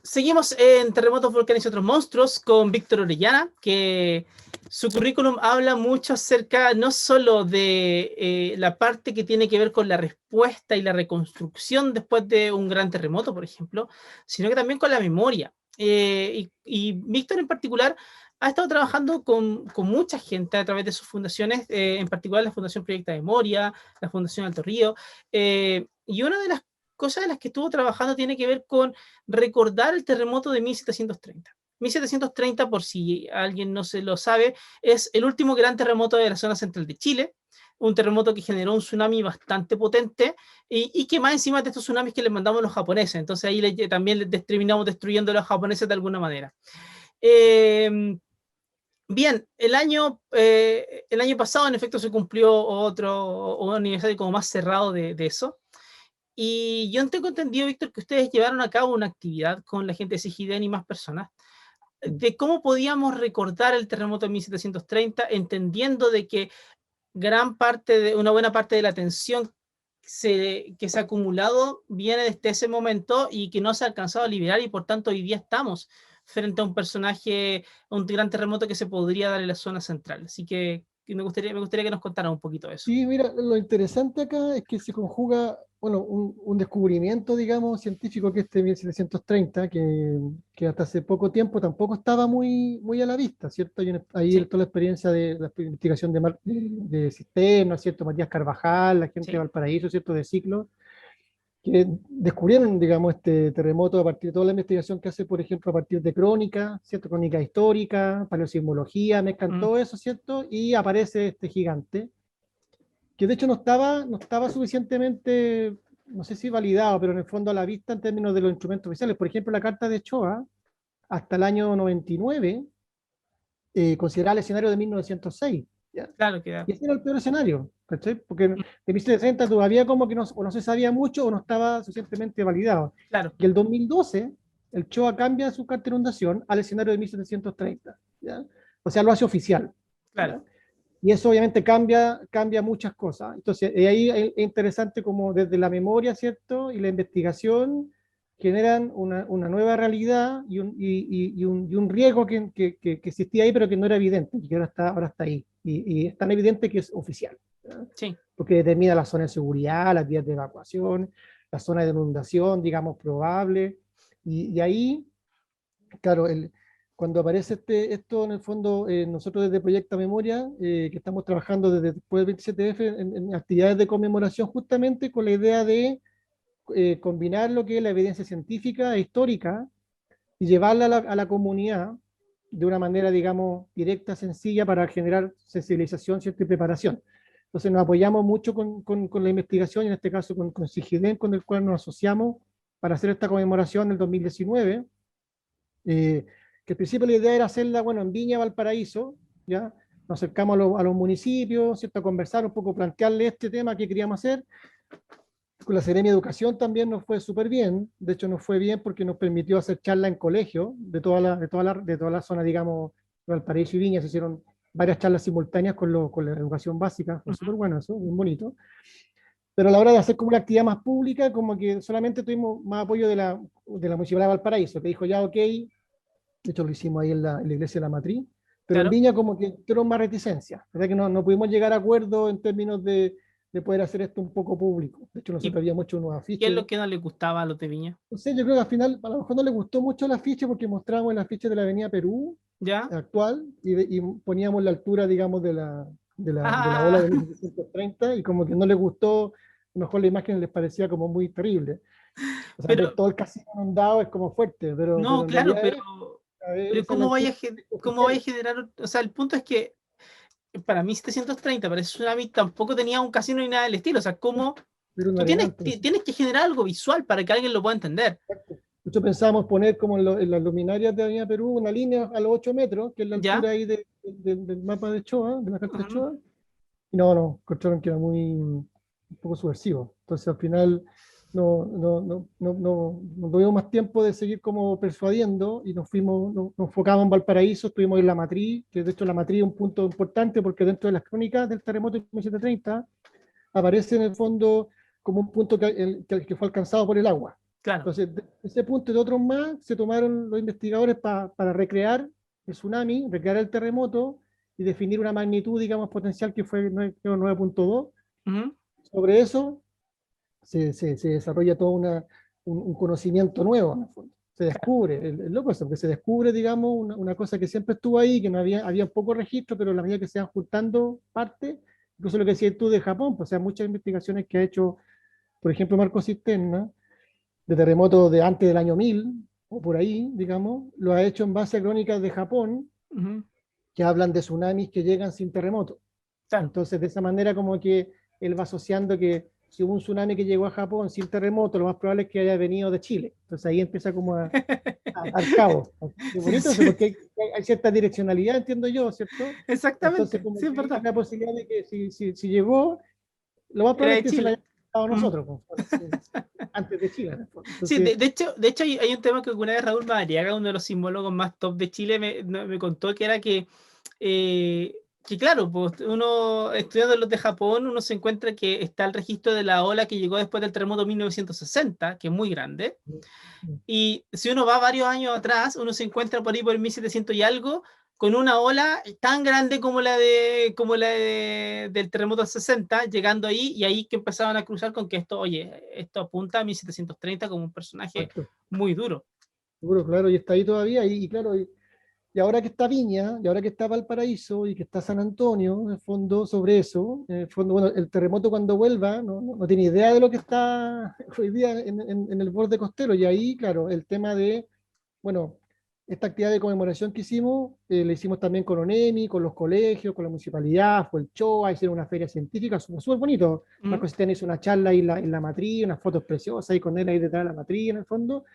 seguimos en Terremotos, Volcanes y otros monstruos con Víctor Orellana, que su currículum habla mucho acerca no solo de la parte que tiene que ver con la respuesta y la reconstrucción después de un gran terremoto, por ejemplo, sino que también con la memoria. Y Víctor en particular ha estado trabajando con mucha gente a través de sus fundaciones, en particular la Fundación Proyecta Memoria, la Fundación Alto Río, y una de las cosas de las que estuvo trabajando tiene que ver con recordar el terremoto de 1730. 1730, por si alguien no se lo sabe, es el último gran terremoto de la zona central de Chile, un terremoto que generó un tsunami bastante potente y que más encima de estos tsunamis que les mandamos los japoneses, entonces ahí también terminamos destruyendo a los japoneses de alguna manera. Bien, el año pasado en efecto se cumplió otro aniversario como más cerrado de eso. Y yo tengo entendido, Víctor, que ustedes llevaron a cabo una actividad con la gente de Sigiden y más personas, de cómo podíamos recordar el terremoto de 1730, entendiendo de que una buena parte de la tensión que se ha acumulado viene desde ese momento y que no se ha alcanzado a liberar, y por tanto hoy día estamos frente a un personaje, a un gran terremoto que se podría dar en la zona central. Así que me gustaría que nos contaran un poquito de eso. Sí, mira, lo interesante acá es que se conjuga, bueno, un descubrimiento, digamos, científico que este 1730, que hasta hace poco tiempo tampoco estaba muy a la vista, ¿cierto? Ahí Sí, toda la experiencia de la investigación de Cisterna, ¿cierto? Matías Carvajal, la gente de sí. Valparaíso, ¿cierto? De Ciclo, que descubrieron, digamos, este terremoto a partir de toda la investigación que hace, por ejemplo, a partir de crónica, ¿cierto? Crónica histórica, paleosismología, mezclan Mm, todo eso, ¿cierto? Y aparece este gigante que de hecho no estaba suficientemente, no sé si validado, pero en el fondo a la vista en términos de los instrumentos oficiales. Por ejemplo, la carta de Ochoa, hasta el año 99, consideraba el escenario de 1906. ¿Ya? claro que Y ese era el peor escenario, ¿cachai? Porque de 1760 todavía como que o no se sabía mucho o no estaba suficientemente validado. claro, Y el 2012, el Choa cambia su carta de inundación al escenario de 1730. ¿Ya? O sea, lo hace oficial. claro. ¿Ya? Y eso obviamente cambia muchas cosas. Entonces, ahí es interesante como desde la memoria, ¿cierto? Y la investigación generan una nueva realidad y un riesgo que existía ahí, pero que no era evidente, y que ahora está ahí. Y es tan evidente que es oficial, ¿verdad? Sí, Porque determina la zona de seguridad, las vías de evacuación, la zona de inundación, digamos, probable. Y ahí, claro, cuando aparece esto, en el fondo, nosotros desde Proyecta Memoria, que estamos trabajando desde después del 27F en actividades de conmemoración, justamente con la idea de combinar lo que es la evidencia científica e histórica y llevarla a la comunidad de una manera, digamos, directa, sencilla, para generar sensibilización, ¿cierto? Y preparación. Entonces nos apoyamos mucho con la investigación, y en este caso con Sigiden, con el cual nos asociamos para hacer esta conmemoración del 2019, que al principio la idea era hacerla, bueno, en Viña, Valparaíso, ¿ya? Nos acercamos a los municipios, ¿cierto? A conversar un poco, plantearle este tema que queríamos hacer. Con la Seremia de Educación también nos fue súper bien. De hecho, nos fue bien porque nos permitió hacer charlas en colegio de toda la zona, digamos, de Valparaíso y Viña. Se hicieron varias charlas simultáneas con la educación básica. Fue súper bueno eso, muy bonito. Pero a la hora de hacer como una actividad más pública, como que solamente tuvimos más apoyo de la Municipalidad de Valparaíso, que dijo ya, ok. De hecho, lo hicimos ahí en la iglesia de la Matriz. Pero en claro. Viña como que tuvieron más reticencia. ¿Verdad? Que no pudimos llegar a acuerdo en términos de poder hacer esto un poco público. De hecho, ¿Y nosotros habíamos hecho unos qué es afiches. lo que no les gustaba a los de Viña? No sé, yo creo que al final a lo mejor no le gustó mucho el afiche porque mostrábamos el afiche de la Avenida Perú ¿Ya? actual y poníamos la altura, digamos, de la ola de Ah, 1730, y como que no les gustó, a lo mejor la imagen les parecía como muy terrible. O sea, ver pero, todo el casino inundado es como fuerte, pero no, en claro, realidad esa es la ¿cómo altura cómo vaya a oficial. generar? O sea, el punto es que para 1730, para ese tsunami, tampoco tenía un casino ni nada del estilo. O sea, ¿cómo Pero un tú navegante, no sé. tienes que generar algo visual para que alguien lo pueda entender? Exacto. De hecho, pensábamos poner como en las luminarias de Avenida Perú una línea a los 8 metros, que es la ¿Ya? altura ahí del mapa de Choa, de la carta de Ujú. Choa. Y no, encontraron que era un poco subversivo. Entonces, al final, no tuvimos más tiempo de seguir como persuadiendo, y nos enfocamos en Valparaíso. Estuvimos en La Matriz, que de hecho la Matriz es un punto importante porque dentro de las crónicas del terremoto de 1730 aparece en el fondo como un punto que fue alcanzado por el agua. claro. Entonces, de ese punto y de otros más, se tomaron los investigadores para recrear el tsunami, recrear el terremoto y definir una magnitud, digamos, potencial que fue 9.2. Ujú. Sobre eso se desarrolla todo un conocimiento nuevo, en el fondo. Se descubre, el loco es eso, que se descubre, digamos, una cosa que siempre estuvo ahí, que no había poco registro, pero a la medida que se van juntando partes, incluso lo que decías tú de Japón, pues, o sea, muchas investigaciones que ha hecho, por ejemplo, Marco Cisterna, de terremotos de antes del año 1000, o por ahí, digamos, lo ha hecho en base a crónicas de Japón, Ujú. que hablan de tsunamis que llegan sin terremoto. Claro. Entonces, de esa manera como que él va asociando que si hubo un tsunami que llegó a Japón sin terremoto, lo más probable es que haya venido de Chile. Entonces ahí empieza como a dar cabo. Es bonito eso, Sí, porque hay cierta direccionalidad, entiendo yo, ¿cierto? Entonces, exactamente, como sí, es que hay verdad. una posibilidad de que si llegó, lo más Era probable es de que se lo Chile. hayamos dado Ujú. nosotros, antes de Chile, en el fondo. Sí, Entonces, de hecho hay un tema que alguna vez Raúl Madariaga, uno de los sismólogos más top de Chile, me contó que era eh, que claro, pues uno estudiando los de Japón, uno se encuentra que está el registro de la ola que llegó después del terremoto 1960, que es muy grande, y si uno va varios años atrás, uno se encuentra por ahí por el 1700 y algo, con una ola tan grande como del terremoto del 60, llegando ahí, y ahí que empezaban a cruzar con que esto, oye, esto apunta a 1730 como un personaje exacto. muy duro. Seguro, claro, y está ahí todavía, y claro, y ahora que está Viña, y ahora que está Valparaíso, y que está San Antonio, en el fondo, sobre eso, en el fondo, bueno, el terremoto cuando vuelva, no tiene idea de lo que está hoy día en el borde costero, y ahí, claro, el tema de, bueno, esta actividad de conmemoración que hicimos, la hicimos también con ONEMI, con los colegios, con la municipalidad, fue el show, hicieron una feria científica, súper bonito. Mm. Marco Sistema hizo una charla ahí en la matriz, unas fotos preciosas ahí con él ahí detrás de la matriz, en el fondo.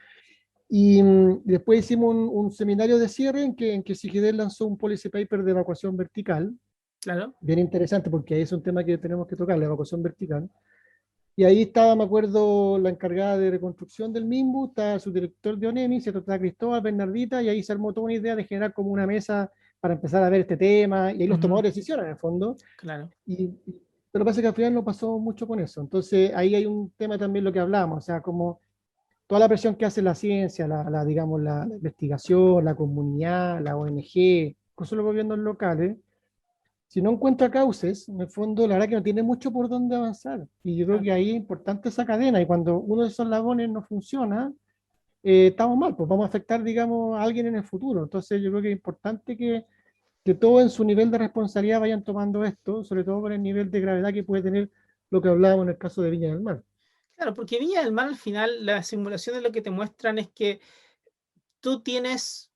Y después hicimos un seminario de cierre en que Sigidel lanzó un policy paper de evacuación vertical, Claro. bien interesante porque ahí es un tema que tenemos que tocar, la evacuación vertical. Y ahí estaba, me acuerdo, la encargada de reconstrucción del MIMBU, estaba su director de ONEMI, se trataba Cristóbal, Bernardita, y ahí se armó toda una idea de generar como una mesa para empezar a ver este tema, y ahí los Ujú. tomadores de decisiones, en el fondo. Claro. Pero pasa que al final no pasó mucho con eso. Entonces ahí hay un tema también lo que hablamos, o sea, como toda la presión que hace la ciencia, digamos, la investigación, la comunidad, la ONG, incluso los gobiernos locales, si no encuentra cauces, en el fondo, la verdad que no tiene mucho por dónde avanzar. Y yo creo Claro. que ahí es importante esa cadena, y cuando uno de esos eslabones no funciona, estamos mal, pues vamos a afectar, digamos, a alguien en el futuro. Entonces yo creo que es importante que todos en su nivel de responsabilidad vayan tomando esto, sobre todo por el nivel de gravedad que puede tener lo que hablábamos en el caso de Viña del Mar. Claro, porque Viña del Mar al final, las simulaciones lo que te muestran es que tú tienes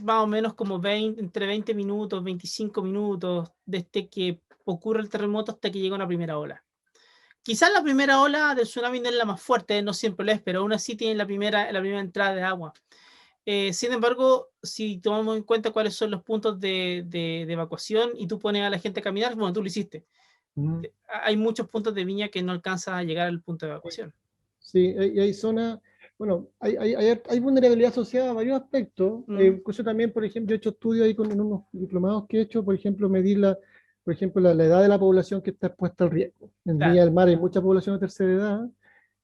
más o menos como 20, entre 20 minutos, 25 minutos desde que ocurre el terremoto hasta que llega una primera ola. Quizás la primera ola del tsunami no es la más fuerte, no siempre lo es, pero aún así tiene la primera entrada de agua. Sin embargo, si tomamos en cuenta cuáles son los puntos de evacuación y tú pones a la gente a caminar, bueno, tú lo hiciste. Mm. Hay muchos puntos de Viña que no alcanzan a llegar al punto de evacuación. Sí, hay zonas, bueno, hay vulnerabilidad asociada a varios aspectos. Mm. Incluso también, por ejemplo, yo he hecho estudios ahí en unos diplomados que he hecho, por ejemplo, medir por ejemplo, la edad de la población que está expuesta al riesgo. En Viña Claro. del Mar hay mucha población de tercera edad,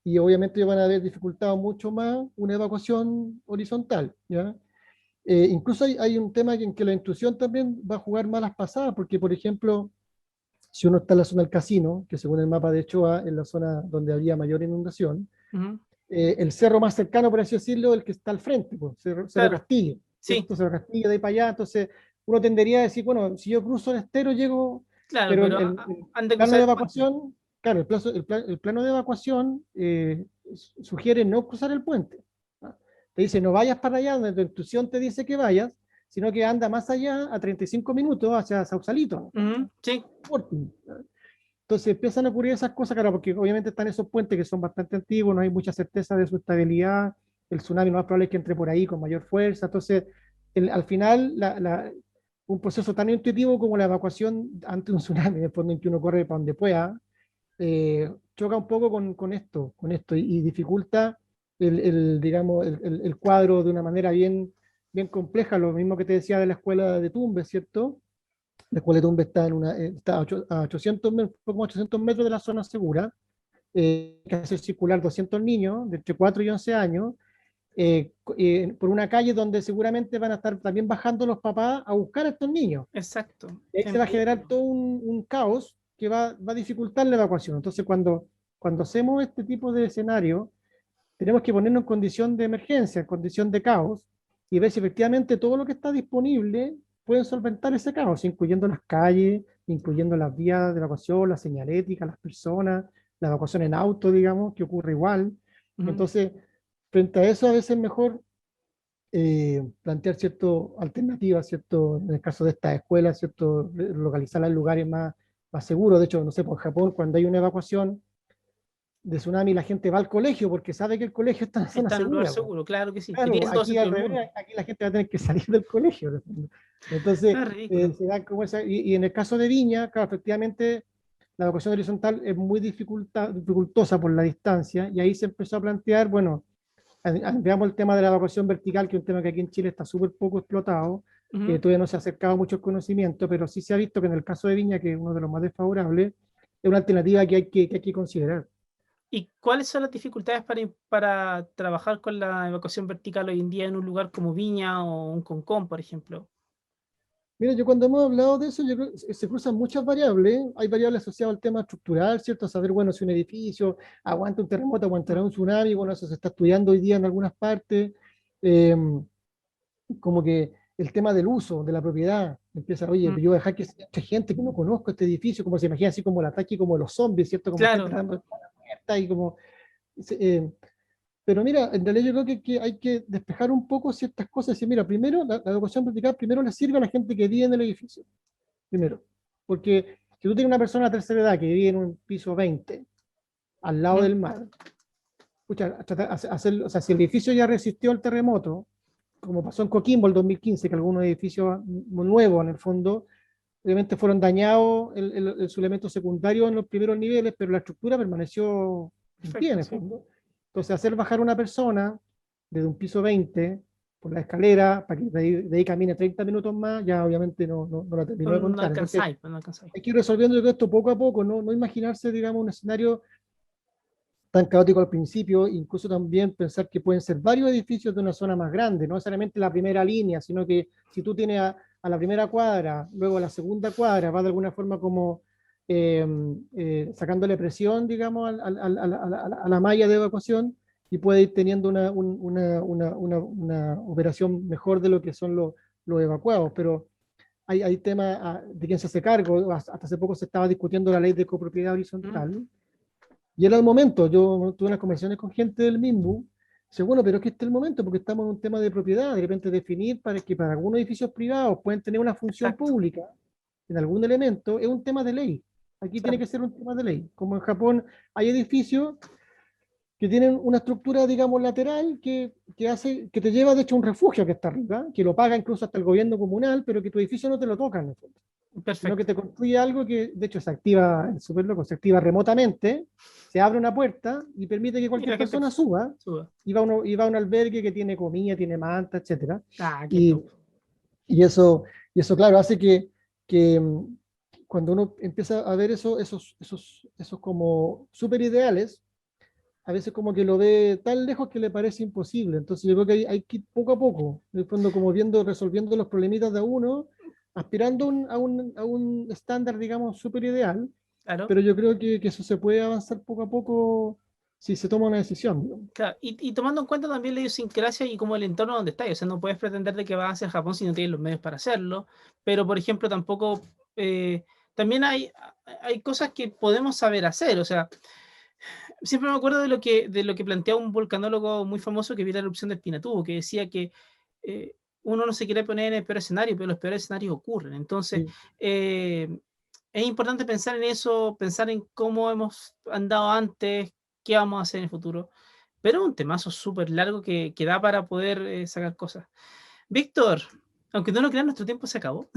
y obviamente ellos van a haber dificultado mucho más una evacuación horizontal, ¿ya? Incluso hay un tema en que la intuición también va a jugar malas pasadas, porque, por ejemplo, si uno está en la zona del casino, que según el mapa de Ochoa es la zona donde había mayor inundación, Ujú. el cerro más cercano, por así decirlo, el que está al frente, pues, Cerro Claro. Castillo, Sí, ¿cierto? Cerro Castillo, de ahí para allá. Entonces uno tendería a decir, bueno, si yo cruzo el estero, llego, claro, pero pero el han de plano cruzar de el puente. evacuación, claro, el plano de evacuación sugiere no cruzar el puente, ¿no? Te dice, no vayas para allá donde tu intuición te dice que vayas, sino que anda más allá a 35 minutos hacia Sausalito, Ujú. Sí, Fortín. Entonces empiezan a ocurrir esas cosas, claro, porque obviamente están esos puentes que son bastante antiguos, no hay mucha certeza de su estabilidad, el tsunami lo más probable es que entre por ahí con mayor fuerza. Entonces, al final, un proceso tan intuitivo como la evacuación ante un tsunami, en el fondo en que uno corre para donde pueda, choca un poco con esto, y dificulta digamos, el cuadro de una manera bien compleja. Lo mismo que te decía de la escuela de Tumbes, ¿cierto? La escuela de Tumbes está, está a 800 como 800 metros de la zona segura. que hacer circular 200 niños de entre 4 y 11 años por una calle donde seguramente van a estar también bajando los papás a buscar a estos niños. Exacto. Y ahí se va a generar todo un caos que va a dificultar la evacuación. Entonces, cuando hacemos este tipo de escenario, tenemos que ponernos en condición de emergencia, en condición de caos, y ver si efectivamente todo lo que está disponible puede solventar ese caos, incluyendo las calles, incluyendo las vías de evacuación, la señalética, las personas, la evacuación en auto, digamos, que ocurre igual. Entonces, frente a eso, a veces es mejor plantear ciertas alternativas, ¿cierto? En el caso de estas escuelas, ¿cierto? Localizarlas en lugares más seguros. De hecho, no sé, por Japón, cuando hay una evacuación de tsunami, la gente va al colegio porque sabe que el colegio está en zona Está en un lugar segura. seguro, claro que sí. Que Claro, tiene todo aquí sentido al del mundo. revés, aquí la gente va a tener que salir del colegio. ¿No? Entonces, Es ridículo. se da como y en el caso de Viña, claro, efectivamente, la evacuación horizontal es muy dificultosa por la distancia, y ahí se empezó a plantear, bueno, veamos el tema de la evacuación vertical, que es un tema que aquí en Chile está súper poco explotado, todavía no se ha acercado mucho el conocimiento, pero sí se ha visto que en el caso de Viña, que es uno de los más desfavorables, es una alternativa que hay que considerar. ¿Y cuáles son las dificultades para trabajar con la evacuación vertical hoy en día en un lugar como Viña o un Concón, por ejemplo? Mira, yo cuando hemos hablado de eso, yo creo que se cruzan muchas variables. Hay variables asociadas al tema estructural, ¿cierto? Saber, bueno, si un edificio aguanta un terremoto, aguantará un tsunami, bueno, eso se está estudiando hoy día en algunas partes. Eh, Como que el tema del uso, de la propiedad, empieza, oye, yo voy a dejar que entre gente que no conozco este edificio, como se imagina así como el ataque como los zombies, ¿cierto? Como gente Claro, tratando de entrar a la puerta y como... pero mira, en realidad yo creo que hay que despejar un poco ciertas cosas y decir, mira, primero, la educación vertical primero le sirve a la gente que vive en el edificio, primero. Porque si tú tienes una persona de tercera edad que vive en un piso 20, al lado del mar, escucha, o sea, si el edificio ya resistió el terremoto, como pasó en Coquimbo el 2015, que algunos edificios nuevos en el fondo, obviamente fueron dañados su elemento secundario en los primeros niveles, pero la estructura permaneció en pie en perfecto, el sí. fondo. Entonces, hacer bajar una persona desde un piso 20 por la escalera, para que de ahí camine 30 minutos más, ya obviamente no la terminó de No contar. Entonces, alcanzáis, no alcanzáis. hay que ir resolviendo esto poco a poco, no imaginarse, digamos, un escenario tan caótico al principio, incluso también pensar que pueden ser varios edificios de una zona más grande, no necesariamente la primera línea, sino que si tú tienes a la primera cuadra, luego a la segunda cuadra, va de alguna forma como sacándole presión, digamos, a la malla de evacuación, y puede ir teniendo una operación mejor de lo que son los evacuados, pero hay temas de quién se hace cargo. Hasta hace poco se estaba discutiendo la ley de copropiedad horizontal, y era el momento. Yo tuve unas conversaciones con gente del MIMBU, dice, bueno, pero es que este es el momento, porque estamos en un tema de propiedad, de repente definir para que para algunos edificios privados pueden tener una función Exacto, pública en algún elemento, es un tema de ley. Aquí tiene claro, que ser un tema de ley. Como en Japón hay edificios que tienen una estructura, digamos, lateral que te lleva, de hecho, a un refugio que está arriba, que lo paga incluso hasta el gobierno comunal, pero que tu edificio no te lo toca en el fondo, sino que perfecto. te construye algo que, de hecho, se activa, es súper loco, se activa remotamente, se abre una puerta y permite que Y la cualquier gente persona suba suba. y va a un albergue que tiene comida, tiene manta, etcétera. Ah, qué Y, top. y eso, claro, hace que cuando uno empieza a ver esos como súper ideales, a veces como que lo ve tan lejos que le parece imposible. Entonces yo creo que hay que ir poco a poco, en el fondo como viendo, resolviendo los problemitas de a uno, aspirando a un estándar, digamos, súper ideal, Claro. pero yo creo que eso se puede avanzar poco a poco si se toma una decisión, digamos. Claro, y tomando en cuenta también la idiosincrasia y como el entorno donde estás, o sea, no puedes pretender de que vas hacia Japón si no tienes los medios para hacerlo, pero por ejemplo tampoco, también hay cosas que podemos saber hacer, o sea, siempre me acuerdo de lo que planteaba un volcanólogo muy famoso que vio la erupción del Pinatubo, que decía que eh, uno no se quiere poner en el peor escenario, pero los peores escenarios ocurren, entonces Sí, eh, es importante pensar en eso, pensar en cómo hemos andado antes, qué vamos a hacer en el futuro. Pero es un temazo súper largo que da para poder sacar cosas. Víctor, aunque no lo creas, nuestro tiempo se acabó.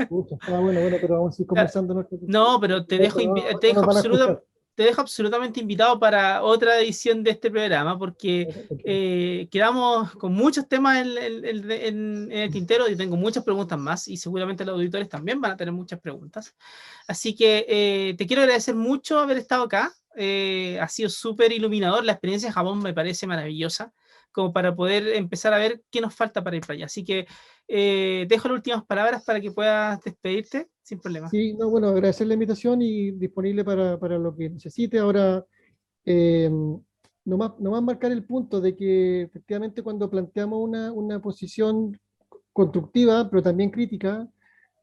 pucha, está bueno, bueno, pero vamos a ir Ah, conversando nuestro no, pero te dejo, no nos van a escuchar. te dejo absolutamente invitado para otra edición de este programa, porque Ok. quedamos con muchos temas en el tintero y tengo muchas preguntas más y seguramente los auditores también van a tener muchas preguntas. Así que te quiero agradecer mucho haber estado acá. ha sido súper iluminador. La experiencia en Japón me parece maravillosa, como para poder empezar a ver qué nos falta para ir para allá. Así que dejo las últimas palabras para que puedas despedirte sin problema. Sí, no, bueno, agradecer la invitación y disponible para lo que necesite. Ahora, nomás marcar el punto de que efectivamente cuando planteamos una posición constructiva, pero también crítica,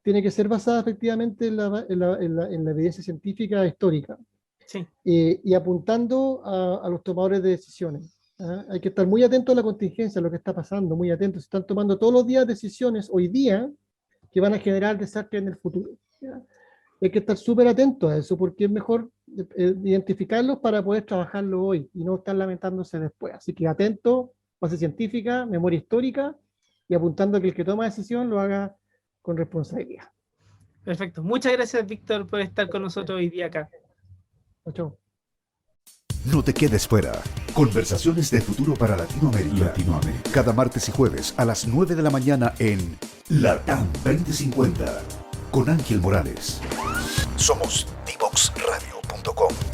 tiene que ser basada efectivamente en la evidencia científica histórica Sí, y apuntando a los tomadores de decisiones. ¿Ah? Hay que estar muy atento a la contingencia, a lo que está pasando, muy atentos. Se están tomando todos los días decisiones hoy día que van a generar desastres en el futuro. ¿Ya? Hay que estar súper atentos a eso porque es mejor identificarlos para poder trabajarlo hoy y no estar lamentándose después. Así que atento, base científica, memoria histórica y apuntando a que el que toma decisión lo haga con responsabilidad. perfecto. Muchas gracias, Víctor, por estar con nosotros hoy día acá. Chao. No te quedes fuera. Conversaciones de futuro para Latinoamérica. Cada martes y jueves a las 9 de la mañana en LATAM 2050 con Ángel Morales. Somos divoxradio.com.